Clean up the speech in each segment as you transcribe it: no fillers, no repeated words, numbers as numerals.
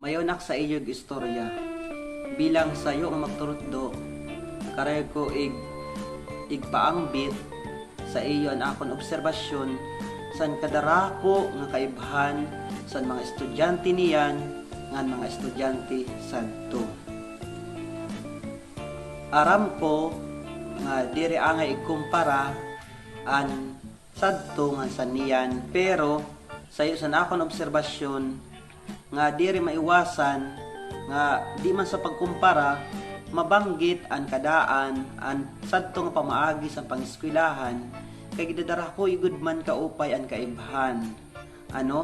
Mayonak sa iyog istorya. Bilang sayo nga magturutdo, karay ko igpaangbit sa iyo ang akon obserbasyon san kadarako nga kaibhan san mga estudyante niyan ngan mga estudyante sadto. Aram ko nga diri angay ikumpara an sadto nga san niyan, pero sayo san akon obserbasyon nga diri maiwasan nga di man sa pagkumpara mabanggit ang kadaan ang sadto nga pamaagi sa pangeskwelahan kay gidadara ko igud man kaupay ang kaibhan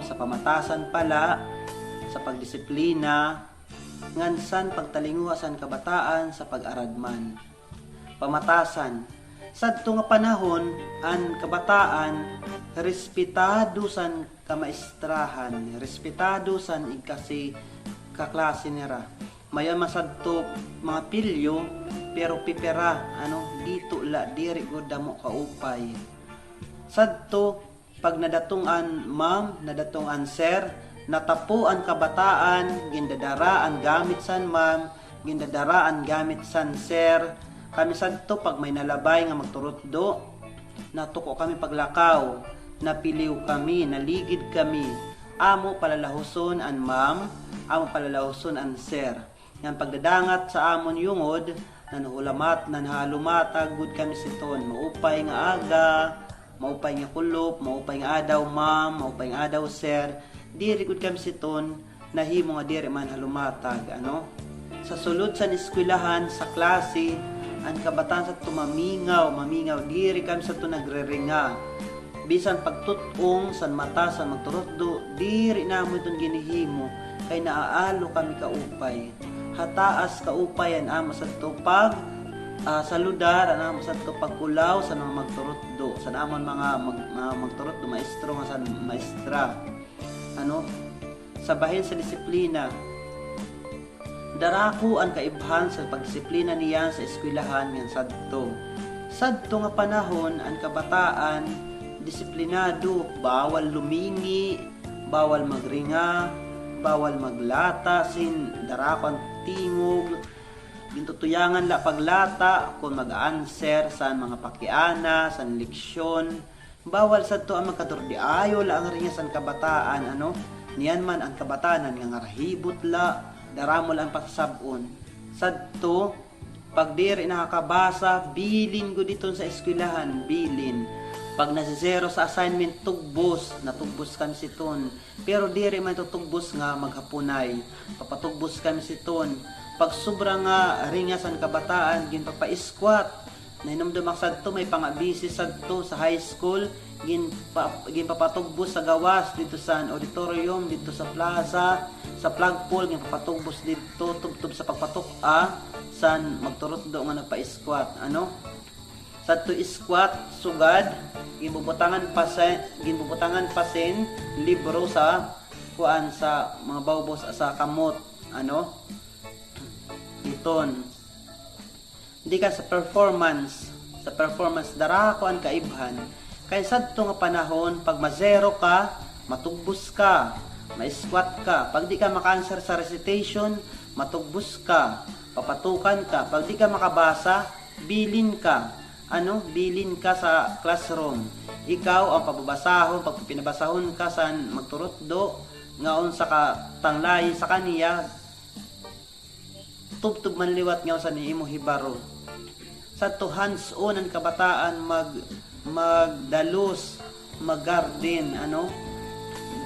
sa pamatasan pala sa pagdisiplina ngansan pagtalinguha san kabataan sa pag-aradman. Pamatasan sadto nga panahon ang kabataan respetado san kamaistrahan, respetado san igkasi kaklase nira. Mayon masadto mga pilyo pero pipera dito la diri gud damo kaupay. Sadto pag nadatungan ma'am, nadatungan sir, natapuan kabataan, gindadaraan gamit san ma'am, gindadaraan gamit san sir. Kami sadto pag may nalabay nga magturutdo, natuko kami paglakaw, napiliw kami, naligid kami. Amo palalahuson an ma'am, amo palalahuson an sir. Yan pagdadangat sa amon yungod, nanuhulamat, nanhalumatag, good kami siton. Maupay nga aga, maupay nga kulop, maupay nga adaw ma'am, maupay nga adaw sir. Diri good kami siton, nahimo nga diri man halumatag. Sa sulod sa eskwelahan, sa klase, ang kabataan sa tumamingaw, diri kami sa to nagreringa. Bisan pagtutong san mata sa magturutdo, diri na mo itong ginihimo, kay naaalo kami kaupay. Hataas kaupay ang amo sa tupag, sa ludar, ang amo sa pagkulaw sa mga magturutdo, sa namon mga magturutdo, maestro nga sa maestra. Sabahin sa disiplina, darako ang kaibhan sa pagdisiplina niya sa eskwelahan ng sadto nga panahon ang kabataan disiplinado, bawal lumingi, bawal magringa, bawal maglata, sin darako ang tingog, gintutuyangan la paglata kung mag-answer sa mga pakiana, sa leksyon, bawal sadto ang magkaturdiayo la ang ringa sa kabataan, niyan man ang kabataan nga ngarahibot la, daramo lang pasabon. Sadto pag diri nakakabasa, bilin ko dito sa eskwelahan, bilin. Pag nasi-zero sa assignment, natugbos kami siton. Pero diri man tugbos nga maghapunay, papatugbos kami siton. Pag sobra nga ringasan kabataan, ginpapa-squat. Nainumdumak sadto may pangabisi sadto sa high school, ginpapatugbos sa gawas dito sa auditorium, dito sa plaza, sa flagpole, ginpapatugbos dito tubtub sa pagpatuk-a san magturutdo nga nagpa-squat. Sadto squat sugad, ginbubutangan pasen libro sa kuan sa mga bawbos sa kamot. Iton. Hindi ka sa performance darako ang kaibhan. Kay sadto nga panahon pag ma-zero ka, matugbos ka, ma-squat ka. Pag di ka maka-answer sa recitation, matugbos ka, papatukan ka. Pag di ka makabasa, bilin ka. Bilin ka sa classroom. Ikaw ang pababasahon, pag pinabasahon ka sa magturutdo, ngaon sa katanglay sa kaniya, tubtub man liwat ngayon sa niimo hibaro. Sa to hands-on ang kabataan magdalos, mag-garden,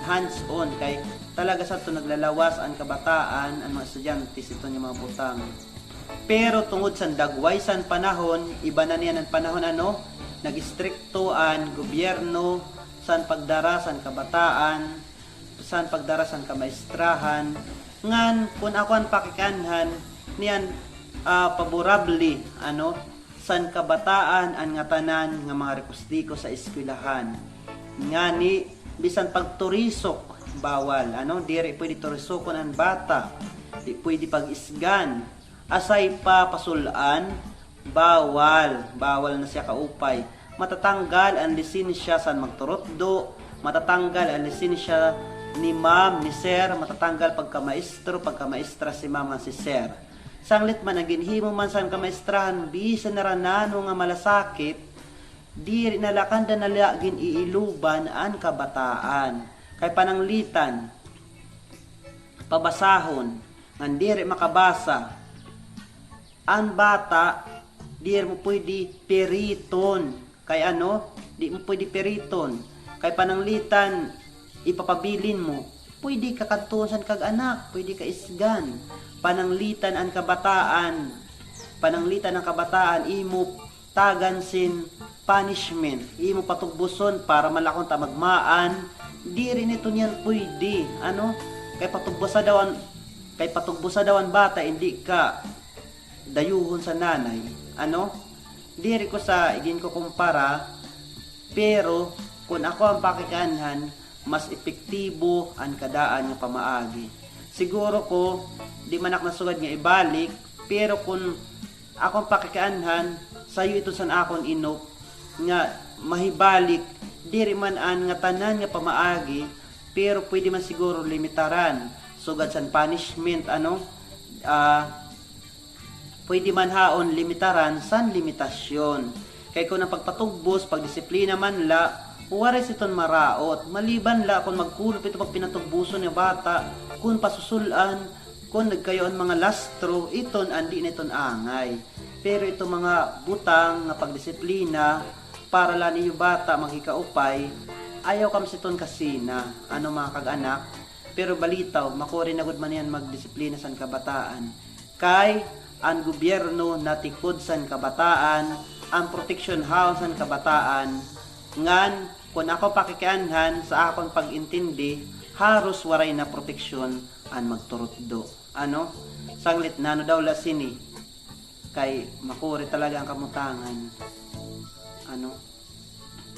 hands-on kay talaga sa to naglalawas ang kabataan, ang mga estudyante ito yung mga butang. Pero tungod sa dagway san panahon, iba na niyan ang panahon nag-istrikto ang gobyerno san pagdara san kabataan, san pagdara san kamaistrahan, ngan kung ako ang pakikanhan niyan paborabli san kabataan ang nga tanan nga mga rekustiko sa eskwelahan. Ngani bisan pagturisok bawal, diri pwede turisokon ang bata, di pwede pag-isgan. Asay pa pasulaan, bawal na siya kaupay. Matatanggal ang lisensya sa magturutdo, matatanggal ang lisensya ni ma'am, ni sir, matatanggal pagka maestro, pagka maestra si ma'am si sir. Sanglit man ang ginhimo man sa kamaestrahan, bisan na ranano nga malasakit, diri nalakanda nala gin iiluban ang kabataan. Kay pananglitan, pabasahon, ngan diri makabasa, ang bata, diri mo pwede periton. Kay ano? Di mo pwede periton. Kay pananglitan, ipapabilin mo, pwede ka kantusan kag anak, pwede ka isgan. Pananglitan ang kabataan, imo tagan sin punishment, imo patugbuson para malakon ta magmaan, di rin ito niyan pwede. Ano? Kay patugbusa daw ang bata, hindi ka dayuhon sa nanay. Ano? Di rin ko sa igin ko kumpara, pero kung ako ang pakikanhan, mas epektibo ang kadaan nga pamaagi. Siguro ko, di manak na sugad nga ibalik, pero kung akong pakikanhan, sayo ito san akon inok, nga mahibalik, diri man an nga tanan nga pamaagi, pero pwede man siguro limitaran, sugad san punishment, ano, pwede man haon limitaran san limitasyon. Kay kung ang pagpatugbos, pagdisiplina man la, waris iton maraot. Maliban la kung magkulop ito pag pinatugbuso ni bata, kung pasusulan, kung nagkayoon mga lastro, iton andi niton angay. Pero ito mga butang nga pagdisiplina, para la niyo bata magikaupay, ayaw kam siton kasina, ano mga kag-anak. Pero balitaw, makuri na gud man yan magdisiplina san kabataan. Kay ang gobyerno natikod san kabataan, ang protection house san kabataan, ngan kung ako pakikianhan sa akong pag-intindi, haros waray na proteksyon ang magturot do. Ano? Sanglit na ano daw lasini, kay makuri talaga ang kamutangan. Ano?